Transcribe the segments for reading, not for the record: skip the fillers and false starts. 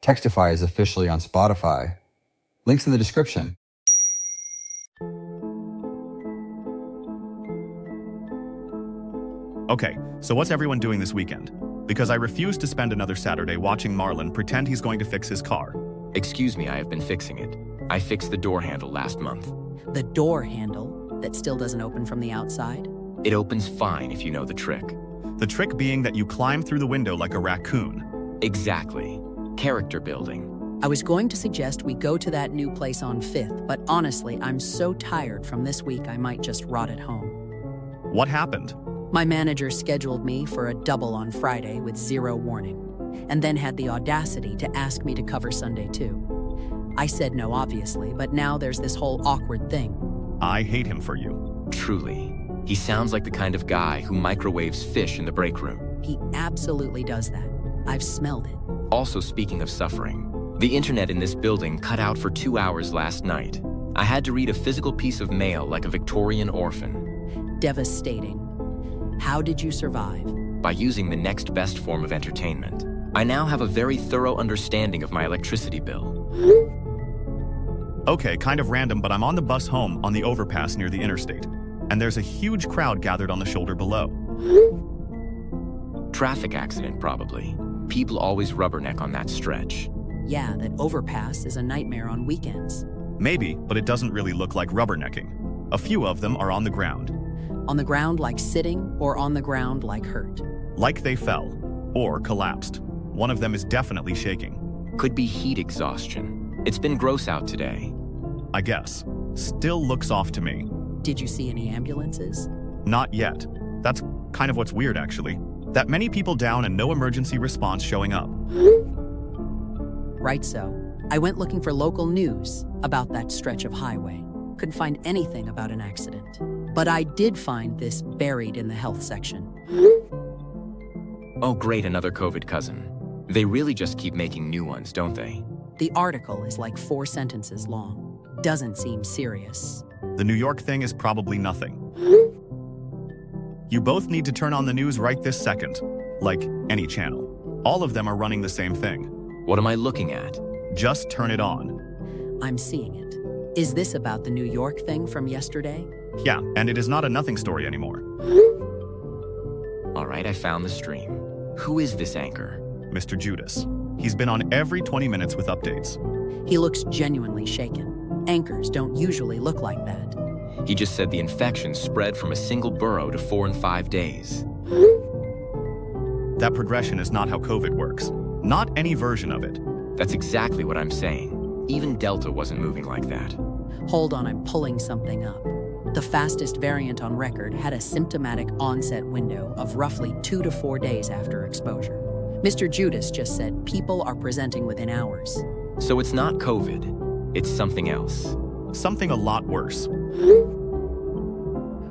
Textify is officially on Spotify. Links in the description. Okay, so what's everyone doing this weekend? Because I refuse to spend another Saturday watching Marlon pretend he's going to fix his car. Excuse me, I have been fixing it. I fixed the door handle last month. The door handle that still doesn't open from the outside? It opens fine if you know the trick. The trick being that you climb through the window like a raccoon. Exactly. Character building. I was going to suggest we go to that new place on 5th, but honestly, I'm so tired from this week I might just rot at home. What happened? My manager scheduled me for a double on Friday with zero warning, and then had the audacity to ask me to cover Sunday too. I said no, obviously, but now there's this whole awkward thing. I hate him for you. Truly. He sounds like the kind of guy who microwaves fish in the break room. He absolutely does that. I've smelled it. Also, speaking of suffering, the internet in this building cut out for 2 hours last night. I had to read a physical piece of mail like a Victorian orphan. Devastating. How did you survive? By using the next best form of entertainment. I now have a very thorough understanding of my electricity bill. Okay, kind of random, but I'm on the bus home on the overpass near the interstate, and there's a huge crowd gathered on the shoulder below. Traffic accident, probably. People always rubberneck on that stretch. Yeah, that overpass is a nightmare on weekends. Maybe, but it doesn't really look like rubbernecking. A few of them are on the ground. On the ground like sitting, or on the ground like hurt? Like they fell, or collapsed. One of them is definitely shaking. Could be heat exhaustion. It's been gross out today. I guess. Still looks off to me. Did you see any ambulances? Not yet. That's kind of what's weird, actually. That many people down and no emergency response showing up. Right so. I went looking for local news about that stretch of highway. Couldn't find anything about an accident. But I did find this buried in the health section. Oh great, another COVID cousin. They really just keep making new ones, don't they? The article is like 4 sentences long. Doesn't seem serious. The New York thing is probably nothing. You both need to turn on the news right this second. Like any channel. All of them are running the same thing. What am I looking at? Just turn it on. I'm seeing it. Is this about the New York thing from yesterday? Yeah, and it is not a nothing story anymore. All right, I found the stream. Who is this anchor? Mr. Judas. He's been on every 20 minutes with updates. He looks genuinely shaken. Anchors don't usually look like that. He just said the infection spread from a single borough to 4 and 5 days. That progression is not how COVID works. Not any version of it. That's exactly what I'm saying. Even Delta wasn't moving like that. Hold on, I'm pulling something up. The fastest variant on record had a symptomatic onset window of roughly 2 to 4 days after exposure. Mr. Judas just said people are presenting within hours. So it's not COVID, it's something else. Something a lot worse.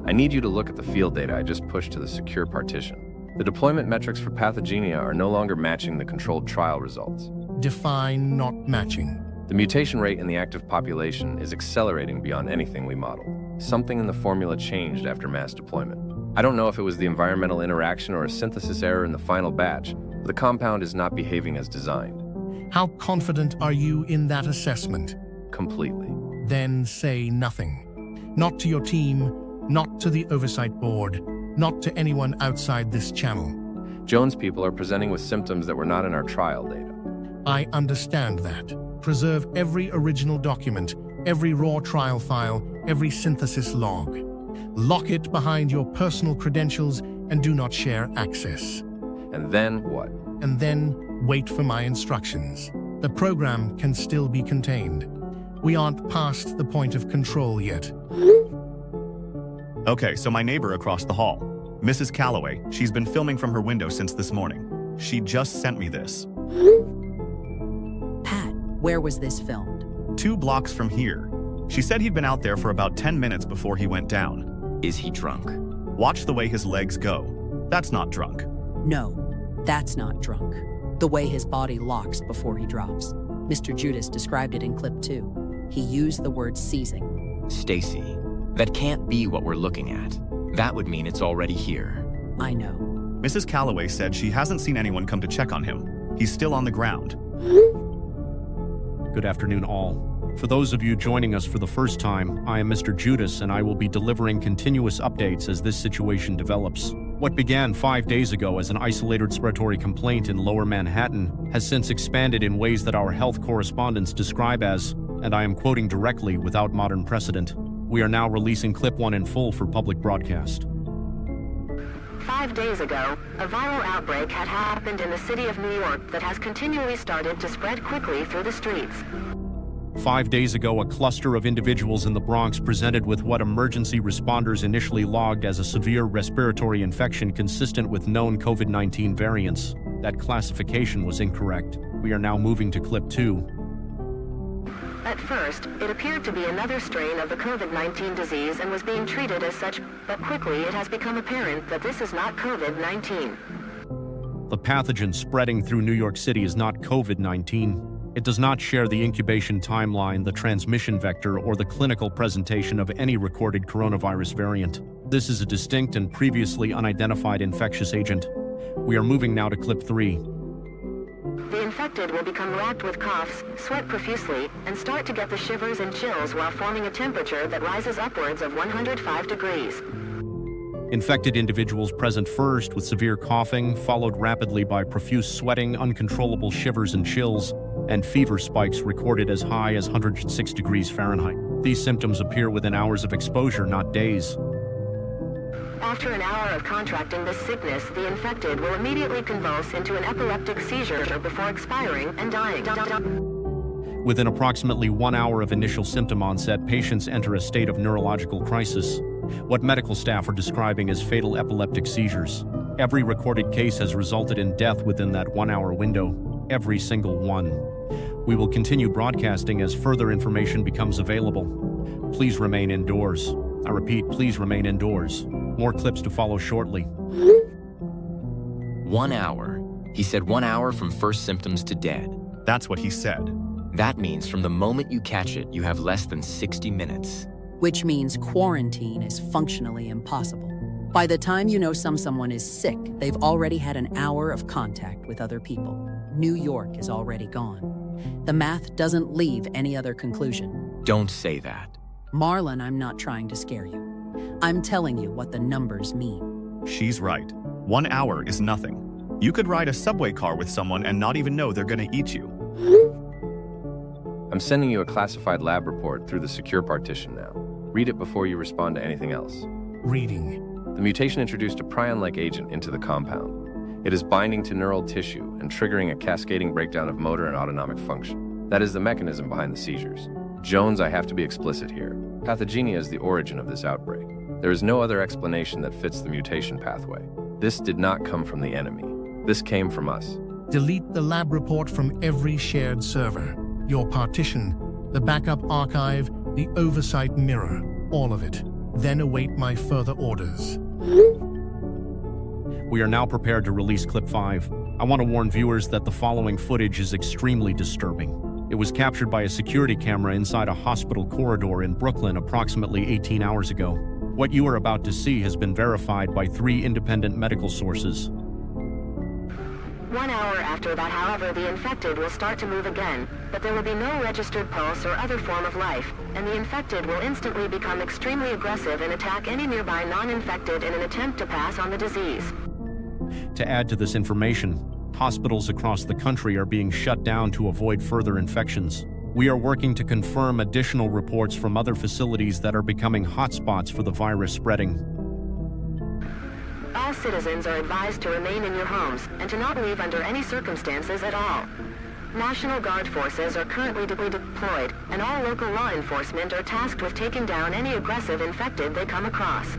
I need you to look at the field data I just pushed to the secure partition. The deployment metrics for pathogenia are no longer matching the controlled trial results. Define not matching. The mutation rate in the active population is accelerating beyond anything we modeled. Something in the formula changed after mass deployment. I don't know if it was the environmental interaction or a synthesis error in the final batch, but the compound is not behaving as designed. How confident are you in that assessment? Completely. Then say nothing. Not to your team, not to the oversight board, not to anyone outside this channel. Jones people are presenting with symptoms that were not in our trial data. I understand that. Preserve every original document, every raw trial file, every synthesis log. Lock it behind your personal credentials and do not share access. And then what? And then wait for my instructions. The program can still be contained. We aren't past the point of control yet. Okay, so my neighbor across the hall, Mrs. Calloway, she's been filming from her window since this morning. She just sent me this. Pat, where was this filmed? 2 blocks from here. She said he'd been out there for about 10 minutes before he went down. Is he drunk? Watch the way his legs go. That's not drunk. No, that's not drunk. The way his body locks before he drops. Mr. Judas described it in clip 2. He used the word seizing. Stacy, that can't be what we're looking at. That would mean it's already here. I know. Mrs. Calloway said she hasn't seen anyone come to check on him. He's still on the ground. Good afternoon, all. For those of you joining us for the first time, I am Mr. Judas, and I will be delivering continuous updates as this situation develops. What began 5 days ago as an isolated respiratory complaint in Lower Manhattan has since expanded in ways that our health correspondents describe as, and I am quoting directly without modern precedent, we are now releasing Clip 1 in full for public broadcast. 5 days ago, a viral outbreak had happened in the city of New York that has continually started to spread quickly through the streets. 5 days ago, a cluster of individuals in the Bronx presented with what emergency responders initially logged as a severe respiratory infection consistent with known COVID-19 variants. That classification was incorrect. We are now moving to Clip 2. At first, it appeared to be another strain of the COVID-19 disease and was being treated as such, but quickly it has become apparent that this is not COVID-19. The pathogen spreading through New York City is not COVID-19. It does not share the incubation timeline, the transmission vector, or the clinical presentation of any recorded coronavirus variant. This is a distinct and previously unidentified infectious agent. We are moving now to Clip 3. The infected will become racked with coughs, sweat profusely, and start to get the shivers and chills while forming a temperature that rises upwards of 105 degrees. Infected individuals present first with severe coughing, followed rapidly by profuse sweating, uncontrollable shivers and chills, and fever spikes recorded as high as 106 degrees Fahrenheit. These symptoms appear within hours of exposure, not days. After an hour of contracting this sickness, the infected will immediately convulse into an epileptic seizure before expiring and dying. Within approximately 1 hour of initial symptom onset, patients enter a state of neurological crisis, what medical staff are describing as fatal epileptic seizures. Every recorded case has resulted in death within that 1 hour window, every single one. We will continue broadcasting as further information becomes available. Please remain indoors. I repeat, please remain indoors. More clips to follow shortly. 1 hour. He said 1 hour from first symptoms to dead. That's what he said. That means from the moment you catch it, you have less than 60 minutes. Which means quarantine is functionally impossible. By the time you know someone is sick, they've already had an hour of contact with other people. New York is already gone. The math doesn't leave any other conclusion. Don't say that. Marlon, I'm not trying to scare you. I'm telling you what the numbers mean. She's right. 1 hour is nothing. You could ride a subway car with someone and not even know they're gonna eat you. I'm sending you a classified lab report through the secure partition now. Read it before you respond to anything else. Reading. The mutation introduced a prion-like agent into the compound. It is binding to neural tissue and triggering a cascading breakdown of motor and autonomic function. That is the mechanism behind the seizures. Jones, I have to be explicit here. Pathogenia is the origin of this outbreak. There is no other explanation that fits the mutation pathway. This did not come from the enemy. This came from us. Delete the lab report from every shared server. Your partition, the backup archive, the oversight mirror, all of it. Then await my further orders. We are now prepared to release Clip 5. I want to warn viewers that the following footage is extremely disturbing. It was captured by a security camera inside a hospital corridor in Brooklyn approximately 18 hours ago. What you are about to see has been verified by 3 independent medical sources. 1 hour after that, however, the infected will start to move again, but there will be no registered pulse or other form of life, and the infected will instantly become extremely aggressive and attack any nearby non-infected in an attempt to pass on the disease. To add to this information, hospitals across the country are being shut down to avoid further infections. We are working to confirm additional reports from other facilities that are becoming hotspots for the virus spreading. All citizens are advised to remain in your homes and to not leave under any circumstances at all. National Guard forces are currently deployed, and all local law enforcement are tasked with taking down any aggressive infected they come across.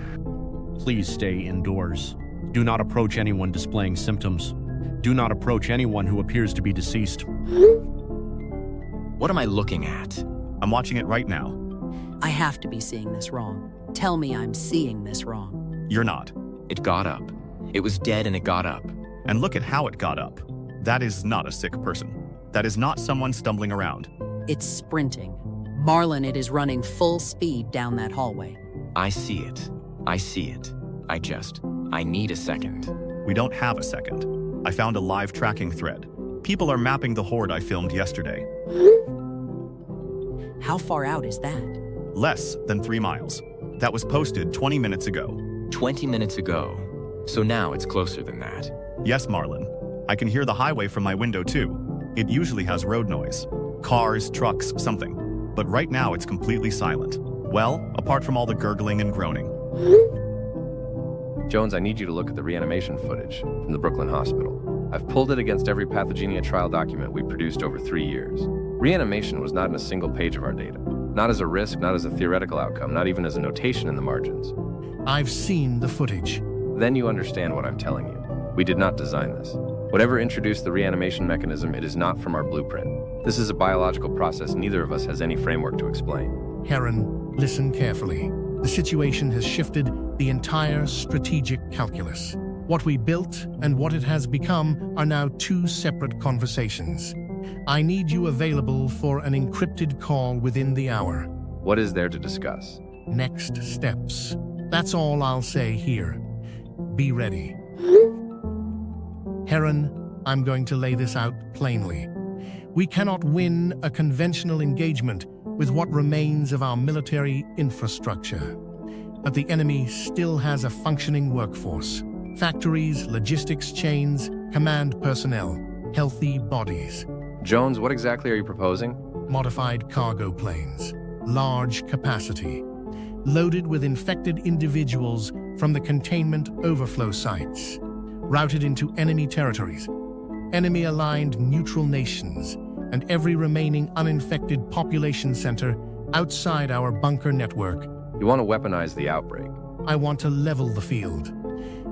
Please stay indoors. Do not approach anyone displaying symptoms. Do not approach anyone who appears to be deceased. What am I looking at? I'm watching it right now. I have to be seeing this wrong. Tell me I'm seeing this wrong. You're not. It got up. It was dead and it got up. And look at how it got up. That is not a sick person. That is not someone stumbling around. It's sprinting. Marlon, it is running full speed down that hallway. I see it. I see it. I need a second. We don't have a second. I found a live tracking thread. People are mapping the horde I filmed yesterday. How far out is that? Less than 3 miles. That was posted 20 minutes ago. 20 minutes ago. So now it's closer than that. Yes, Marlon. I can hear the highway from my window too. It usually has road noise. Cars, trucks, something. But right now it's completely silent. Well, apart from all the gurgling and groaning. Jones, I need you to look at the reanimation footage from the Brooklyn hospital. I've pulled it against every pathogenia trial document we produced over 3 years. Reanimation was not in a single page of our data. Not as a risk, not as a theoretical outcome, not even as a notation in the margins. I've seen the footage. Then you understand what I'm telling you. We did not design this. Whatever introduced the reanimation mechanism, it is not from our blueprint. This is a biological process neither of us has any framework to explain. Heron, listen carefully. The situation has shifted the entire strategic calculus. What we built and what it has become are now two separate conversations. I need you available for an encrypted call within the hour. What is there to discuss? Next steps. That's all I'll say here. Be ready. Heron, I'm going to lay this out plainly. We cannot win a conventional engagement with what remains of our military infrastructure. But the enemy still has a functioning workforce. Factories, logistics chains, command personnel, healthy bodies. Jones, what exactly are you proposing? Modified cargo planes, large capacity, loaded with infected individuals from the containment overflow sites, routed into enemy territories, enemy-aligned neutral nations, and every remaining uninfected population center outside our bunker network. You want to weaponize the outbreak. I want to level the field.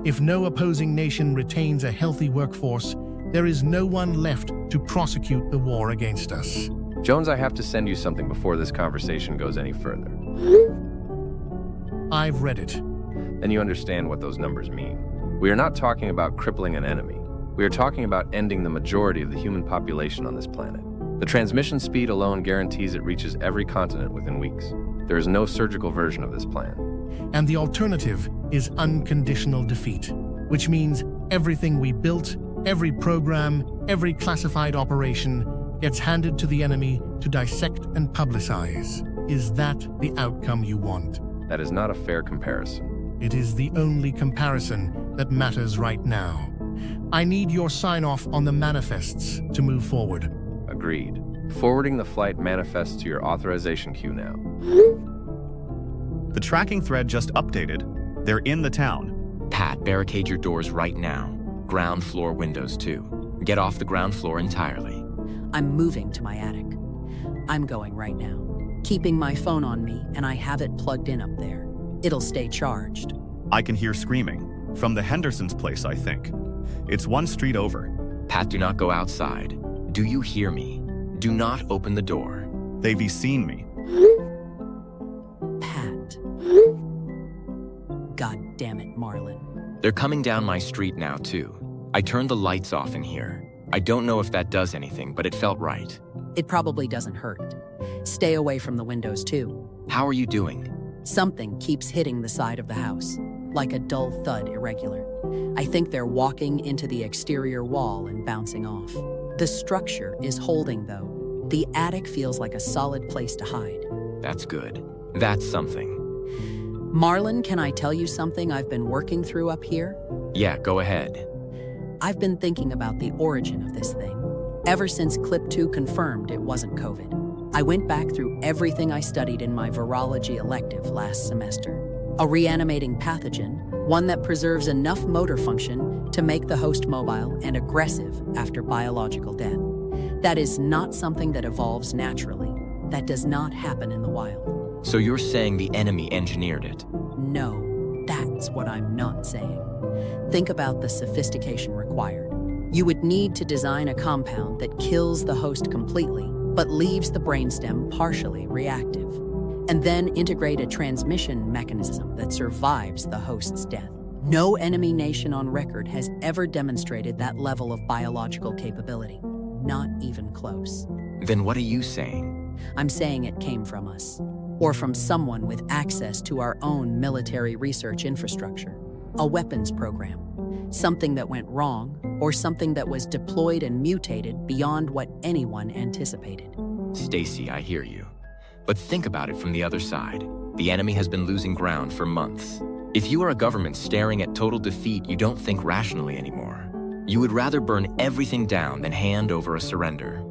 If no opposing nation retains a healthy workforce, there is no one left to prosecute the war against us. Jones, I have to send you something before this conversation goes any further. I've read it. Then you understand what those numbers mean. We are not talking about crippling an enemy. We are talking about ending the majority of the human population on this planet. The transmission speed alone guarantees it reaches every continent within weeks. There is no surgical version of this plan. And the alternative is unconditional defeat, which means everything we built, every program, every classified operation gets handed to the enemy to dissect and publicize. Is that the outcome you want? That is not a fair comparison. It is the only comparison that matters right now. I need your sign-off on the manifests to move forward. Agreed. Forwarding the flight manifests to your authorization queue now. The tracking thread just updated. They're in the town. Pat, barricade your doors right now. Ground floor windows too. Get off the ground floor entirely. I'm moving to my attic. I'm going right now. Keeping my phone on me, and I have it plugged in up there. It'll stay charged. I can hear screaming. From the Hendersons' place, I think. It's one street over. Pat, do not go outside. Do you hear me? Do not open the door. They've seen me. Pat. God damn it, Marlon. They're coming down my street now, too. I turned the lights off in here. I don't know if that does anything, but it felt right. It probably doesn't hurt. Stay away from the windows, too. How are you doing? Something keeps hitting the side of the house, like a dull thud irregular. I think they're walking into the exterior wall and bouncing off. The structure is holding, though. The attic feels like a solid place to hide. That's good. That's something. Marlon, can I tell you something I've been working through up here? Yeah, go ahead. I've been thinking about the origin of this thing. Ever since Clip 2 confirmed it wasn't COVID. I went back through everything I studied in my virology elective last semester. A reanimating pathogen, one that preserves enough motor function to make the host mobile and aggressive after biological death. That is not something that evolves naturally. That does not happen in the wild. So you're saying the enemy engineered it? No, that's what I'm not saying. Think about the sophistication required. You would need to design a compound that kills the host completely, but leaves the brainstem partially reactive, and then integrate a transmission mechanism that survives the host's death. No enemy nation on record has ever demonstrated that level of biological capability. Not even close. Then what are you saying? I'm saying it came from us, or from someone with access to our own military research infrastructure. A weapons program. Something that went wrong, or something that was deployed and mutated beyond what anyone anticipated. Stacy, I hear you. But think about it from the other side. The enemy has been losing ground for months. If you are a government staring at total defeat, you don't think rationally anymore. You would rather burn everything down than hand over a surrender.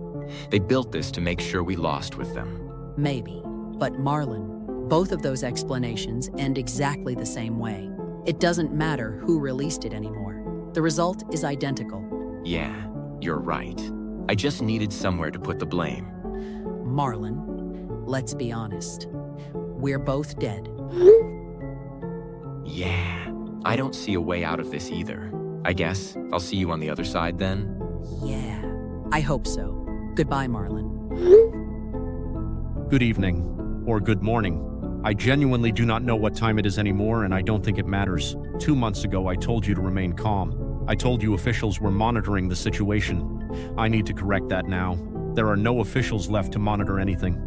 They built this to make sure we lost with them. Maybe. But Marlon, both of those explanations end exactly the same way. It doesn't matter who released it anymore. The result is identical. Yeah, you're right. I just needed somewhere to put the blame. Marlon, let's be honest. We're both dead. Yeah, I don't see a way out of this either. I guess I'll see you on the other side then? Yeah, I hope so. Goodbye, Marlon. Good evening, or good morning. I genuinely do not know what time it is anymore, and I don't think it matters. 2 months ago, I told you to remain calm. I told you officials were monitoring the situation. I need to correct that now. There are no officials left to monitor anything.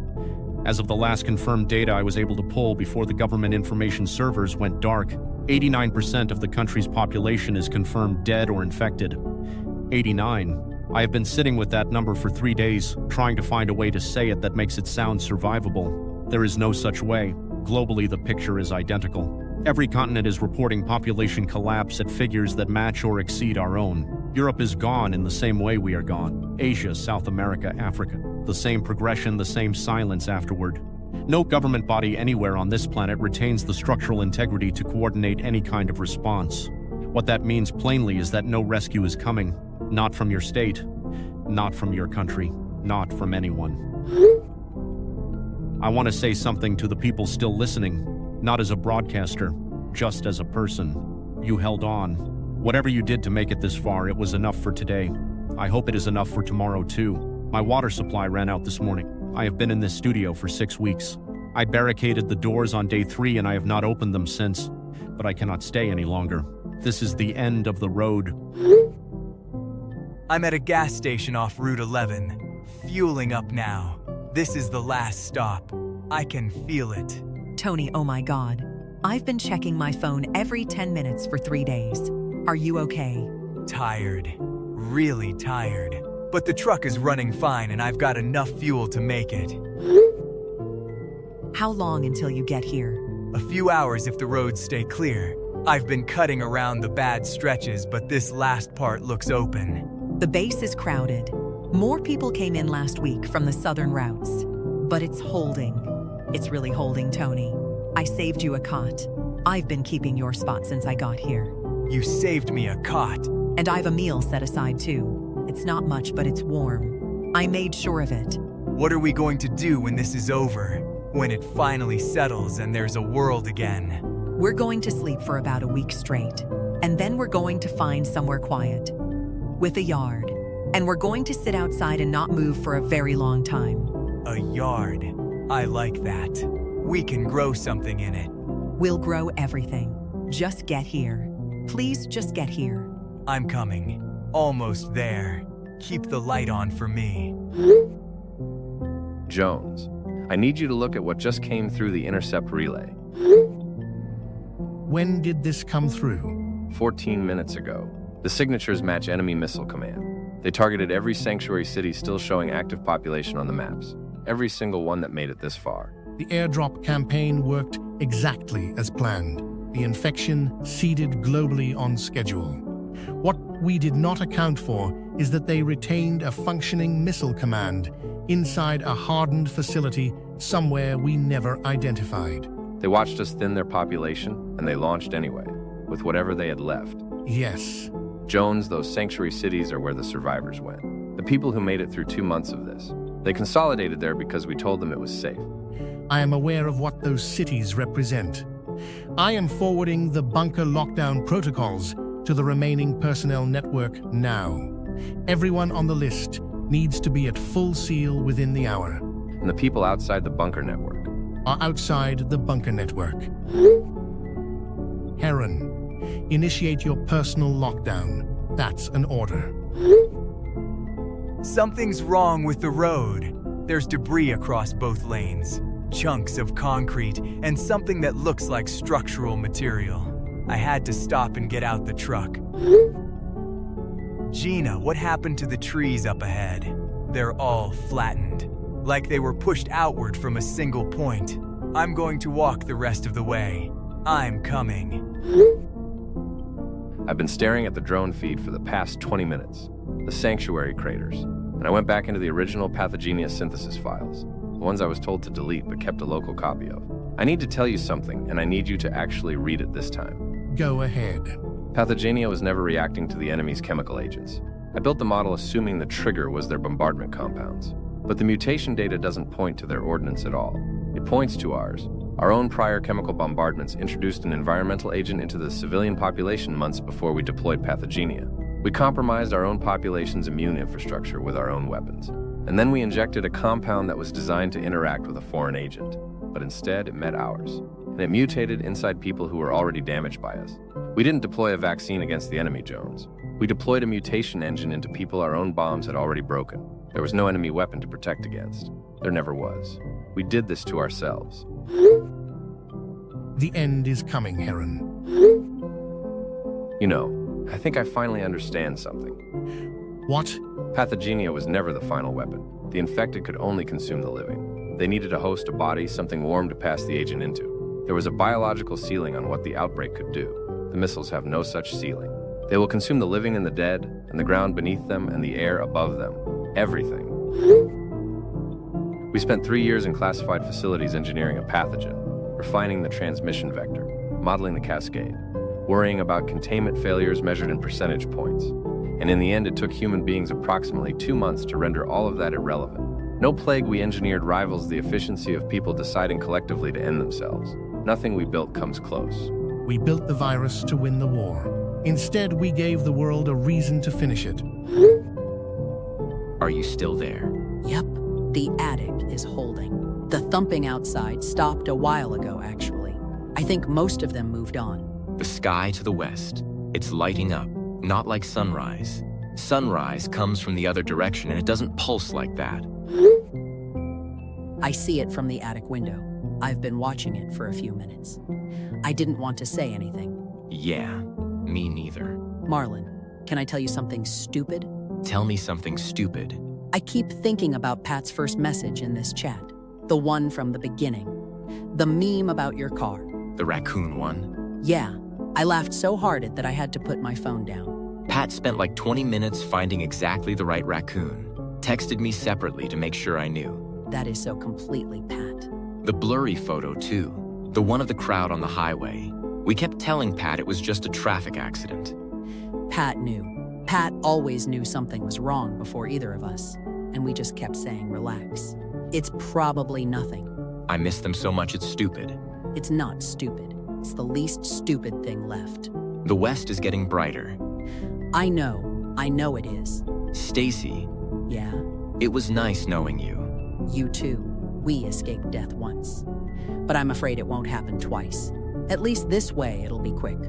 As of the last confirmed data I was able to pull before the government information servers went dark, 89% of the country's population is confirmed dead or infected. 89. I have been sitting with that number for 3 days, trying to find a way to say it that makes it sound survivable. There is no such way. Globally, the picture is identical. Every continent is reporting population collapse at figures that match or exceed our own. Europe is gone in the same way we are gone. Asia, South America, Africa. The same progression, the same silence afterward. No government body anywhere on this planet retains the structural integrity to coordinate any kind of response. What that means plainly is that no rescue is coming. Not from your state, not from your country, not from anyone. I want to say something to the people still listening, not as a broadcaster, just as a person. You held on. Whatever you did to make it this far, it was enough for today. I hope it is enough for tomorrow too. My water supply ran out this morning. I have been in this studio for 6 weeks. I barricaded the doors on day 3 and I have not opened them since, but I cannot stay any longer. This is the end of the road. I'm at a gas station off Route 11, fueling up now. This is the last stop. I can feel it. Tony, oh my God. I've been checking my phone every 10 minutes for 3 days. Are you okay? Tired. Really tired. But the truck is running fine and I've got enough fuel to make it. How long until you get here? A few hours if the roads stay clear. I've been cutting around the bad stretches, but this last part looks open. The base is crowded. More people came in last week from the southern routes. But it's holding. It's really holding, Tony. I saved you a cot. I've been keeping your spot since I got here. You saved me a cot. And I've a meal set aside too. It's not much, but it's warm. I made sure of it. What are we going to do when this is over? When it finally settles and there's a world again? We're going to sleep for about a week straight. And then we're going to find somewhere quiet. With a yard. And we're going to sit outside and not move for a very long time. A yard. I like that. We can grow something in it. We'll grow everything. Just get here. Please just get here. I'm coming. Almost there. Keep the light on for me. Jones, I need you to look at what just came through the intercept relay. When did this come through? 14 minutes ago. The signatures match enemy missile command. They targeted every sanctuary city still showing active population on the maps. Every single one that made it this far. The airdrop campaign worked exactly as planned. The infection seeded globally on schedule. What we did not account for is that they retained a functioning missile command inside a hardened facility somewhere we never identified. They watched us thin their population, and they launched anyway, with whatever they had left. Yes. Jones, those sanctuary cities are where the survivors went. The people who made it through 2 months of this. They consolidated there because we told them it was safe. I am aware of what those cities represent. I am forwarding the bunker lockdown protocols to the remaining personnel network now. Everyone on the list needs to be at full seal within the hour. And the people outside the bunker network are outside the bunker network. Heron, initiate your personal lockdown. That's an order. Something's wrong with the road. There's debris across both lanes. Chunks of concrete and something that looks like structural material. I had to stop and get out the truck. Gina, what happened to the trees up ahead? They're all flattened. like they were pushed outward from a single point. I'm going to walk the rest of the way. I'm coming. I've been staring at the drone feed for the past 20 minutes, the sanctuary craters, and I went back into the original Pathogenia synthesis files, the ones I was told to delete but kept a local copy of. I need to tell you something, and I need you to actually read it this time. Go ahead. Pathogenia was never reacting to the enemy's chemical agents. I built the model assuming the trigger was their bombardment compounds, but the mutation data doesn't point to their ordnance at all. It points to ours. Our own prior chemical bombardments introduced an environmental agent into the civilian population months before we deployed Pathogenia. We compromised our own population's immune infrastructure with our own weapons. And then we injected a compound that was designed to interact with a foreign agent. But instead, it met ours. And it mutated inside people who were already damaged by us. We didn't deploy a vaccine against the enemy, Jones. We deployed a mutation engine into people our own bombs had already broken. There was no enemy weapon to protect against. There never was. We did this to ourselves. The end is coming, Heron. You know, I think I finally understand something. What? Pathogenia was never the final weapon. The infected could only consume the living. They needed a host, a body, something warm to pass the agent into. There was a biological ceiling on what the outbreak could do. The missiles have no such ceiling. They will consume the living and the dead, and the ground beneath them and the air above them. Everything. We spent 3 years in classified facilities engineering a pathogen, refining the transmission vector, modeling the cascade, worrying about containment failures measured in percentage points. And in the end, it took human beings approximately 2 months to render all of that irrelevant. No plague we engineered rivals the efficiency of people deciding collectively to end themselves. Nothing we built comes close. We built the virus to win the war. Instead, we gave the world a reason to finish it. Are you still there? Yep, the attic is holding. The thumping outside stopped a while ago, actually. I think most of them moved on. The sky to the west. It's lighting up, not like sunrise. Sunrise comes from the other direction and it doesn't pulse like that. I see it from the attic window. I've been watching it for a few minutes. I didn't want to say anything. Yeah, me neither. Marlon, can I tell you something stupid? Tell me something stupid. I keep thinking about Pat's first message in this chat. The one from the beginning. The meme about your car. The raccoon one? Yeah, I laughed so hard at that I had to put my phone down. Pat spent like 20 minutes finding exactly the right raccoon. Texted me separately to make sure I knew. That is so completely Pat. The blurry photo, too. The one of the crowd on the highway. We kept telling Pat it was just a traffic accident. Pat knew. Pat always knew something was wrong before either of us, and we just kept saying, relax. It's probably nothing. I miss them so much it's stupid. It's not stupid. It's the least stupid thing left. The west is getting brighter. I know it is. Stacy. Yeah? It was nice knowing you. You too. We escaped death once. But I'm afraid it won't happen twice. At least this way it'll be quick.